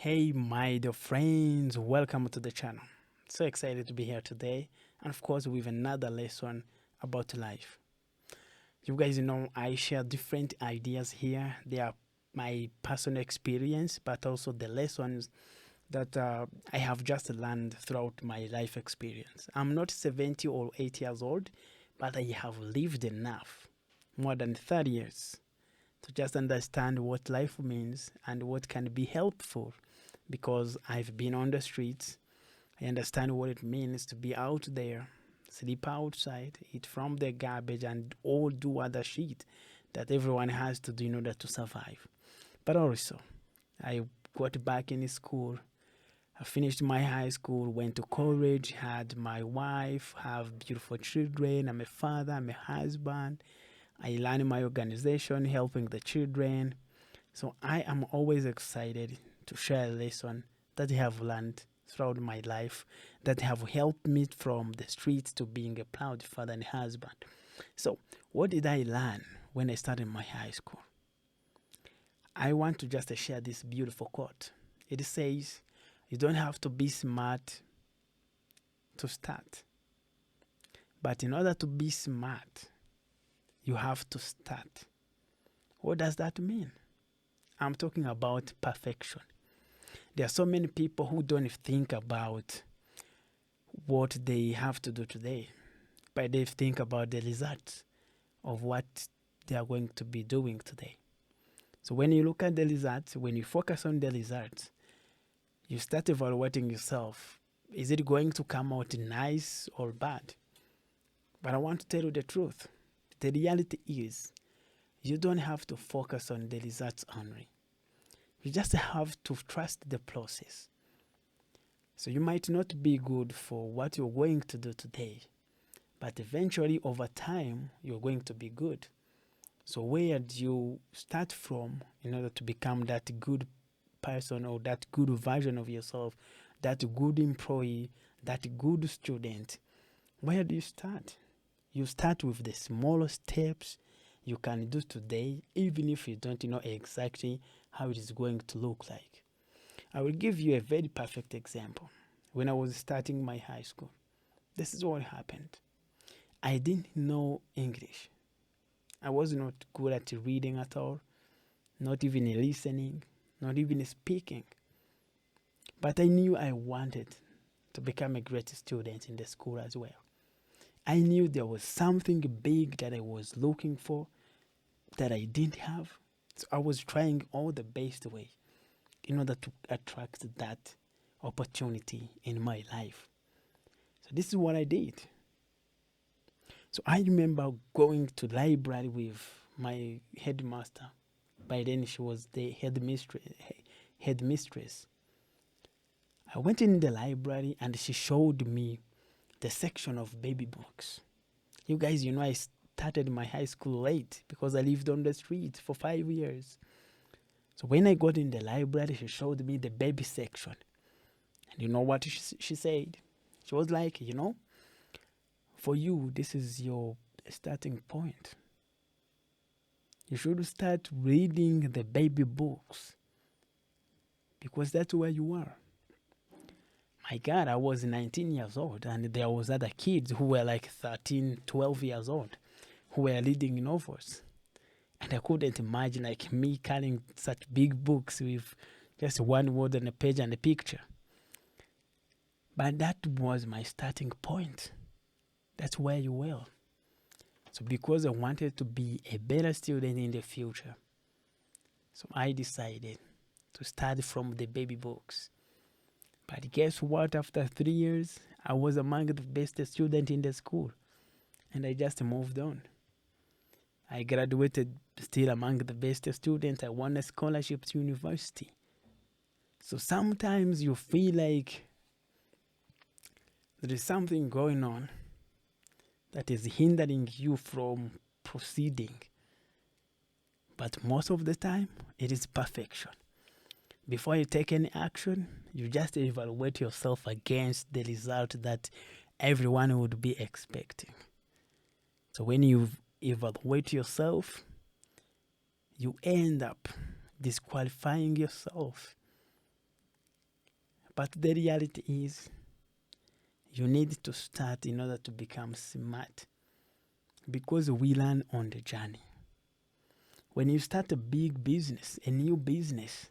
Hey, my dear friends, welcome to the channel. So excited to be here today, and of course, with another lesson about life. You guys know I share different ideas here. They are my personal experience, but also the lessons that I have just learned throughout my life experience. I'm not 70 or 80 years old, but I have lived enough, more than 30 years, to just understand what life means and what can be helpful because I've been on the streets. I understand what it means to be out there, sleep outside, eat from the garbage, and all do other shit that everyone has to do in order to survive. But also, I got back in school. I finished my high school, went to college, had my wife, have beautiful children. I'm a father, I'm a husband. I learned my organization, helping the children. So I am always excited to share a lesson that I have learned throughout my life that have helped me from the streets to being a proud father and husband. So, what did I learn when I started my high school? I want to just share this beautiful quote. It says, "You don't have to be smart to start, but in order to be smart, you have to start." What does that mean? I'm talking about perfection. There are so many people who don't think about what they have to do today, but they think about the results of what they are going to be doing today. So when you look at the results, when you focus on the results, you start evaluating yourself. Is it going to come out nice or bad? But I want to tell you the truth. The reality is, you don't have to focus on the results only. You just have to trust the process. So you might not be good for what you're going to do today, but eventually over time, you're going to be good. So where do you start from in order to become that good person or that good version of yourself, that good employee, that good student? Where do you start? You start with the smaller steps you can do today, even if you don't know exactly how it is going to look like. I will give you a very perfect example. When I was starting my high school, this is what happened. I didn't know English. I was not good at reading at all, not even listening, not even speaking. But I knew I wanted to become a great student in the school as well. I knew there was something big that I was looking for that I didn't have. So I was trying all the best way in order to attract that opportunity in my life. So this is what I did. So I remember going to library with my headmaster. By then she was the headmistress. I went in the library and she showed me the section of baby books. You guys, I started my high school late because I lived on the street for 5 years. So when I got in the library, she showed me the baby section. And you know what she said? She was like, for you, this is your starting point. You should start reading the baby books because that's where you are. My God, I was 19 years old and there was other kids who were like 13, 12 years old who were reading novels. And I couldn't imagine like me carrying such big books with just one word on a page and a picture. But that was my starting point. That's where you were. So because I wanted to be a better student in the future, so I decided to start from the baby books. But guess what? After 3 years, I was among the best students in the school. And I just moved on. I graduated still among the best students. I won a scholarship to university. So sometimes you feel like there is something going on that is hindering you from proceeding. But most of the time, it is perfection. Before you take any action, you just evaluate yourself against the result that everyone would be expecting. So when you evaluate yourself, you end up disqualifying yourself. But the reality is, you need to start in order to become smart, because we learn on the journey. When you start a big business, a new business,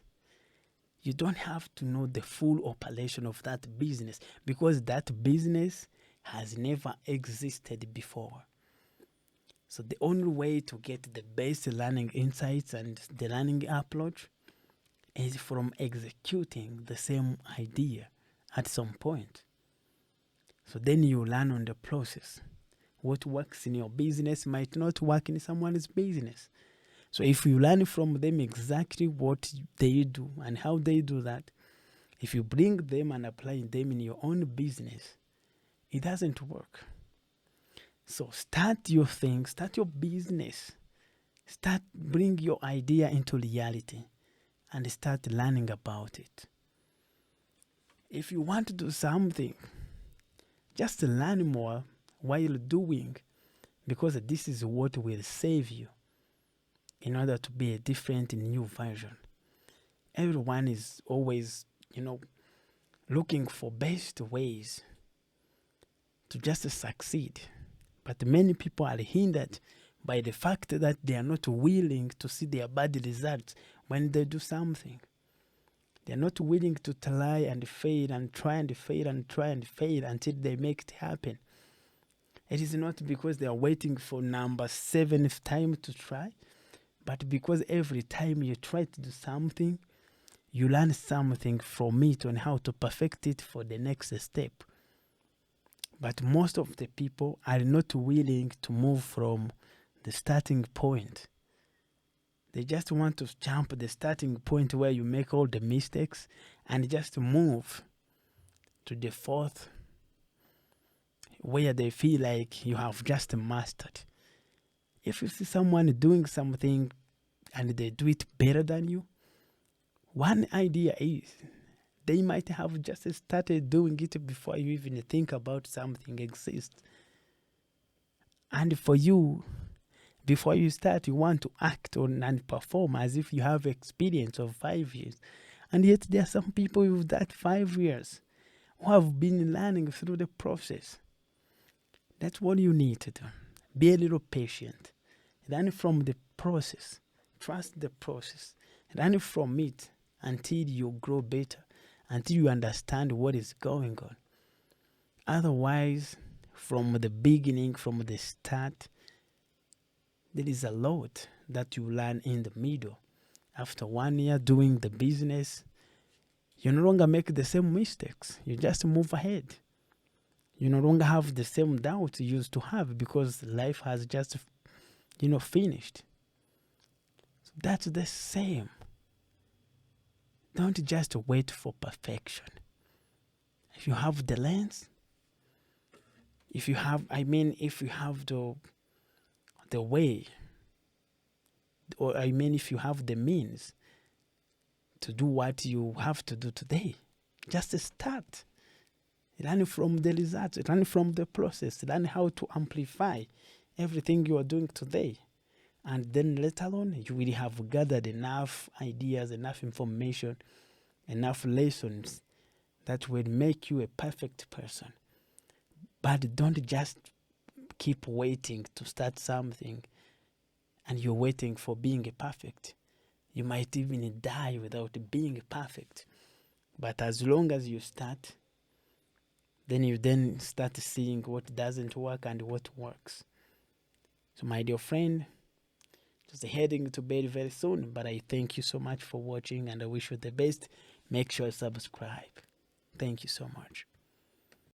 you don't have to know the full operation of that business, because that business has never existed before. So the only way to get the best learning insights and the learning approach is from executing the same idea at some point. So then you learn on the process. What works in your business might not work in someone's business. So if you learn from them exactly what they do and how they do that, if you bring them and apply them in your own business, it doesn't work. So start your thing, start your business, bring your idea into reality and start learning about it. If you want to do something, just learn more while doing, because this is what will save you in order to be a different new version. Everyone is always, looking for best ways to just succeed. But many people are hindered by the fact that they are not willing to see their bad results when they do something. They are not willing to try and fail and try and fail and try and fail until they make it happen. It is not because they are waiting for number 7th time to try, but because every time you try to do something, you learn something from it on how to perfect it for the next step. But most of the people are not willing to move from the starting point. They just want to jump the starting point where you make all the mistakes and just move to the 4th, where they feel like you have just mastered. If you see someone doing something and they do it better than you, one idea is they might have just started doing it before you even think about something exists. And for you, before you start, you want to act on and perform as if you have experience of 5 years. And yet there are some people with that 5 years who have been learning through the process. That's what you need to do. Be a little patient. Learn from the process. Trust the process. Learn from it until you grow better, until you understand what is going on. Otherwise, from the beginning, from the start, there is a lot that you learn in the middle. After 1 year doing the business, you no longer make the same mistakes. You just move ahead. You no longer have the same doubts you used to have because life has just, finished. So that's the same. Don't just wait for perfection. If you have the lens, if you have the way, or if you have the means to do what you have to do today, just start. Learn from the results, learn from the process, learn how to amplify everything you are doing today. And then later on, you will have gathered enough ideas, enough information, enough lessons that will make you a perfect person. But don't just keep waiting to start something and you're waiting for being perfect. You might even die without being perfect. But as long as you start, then you start seeing what doesn't work and what works. So my dear friend, just heading to bed very soon, but I thank you so much for watching and I wish you the best. Make sure to subscribe. Thank you so much.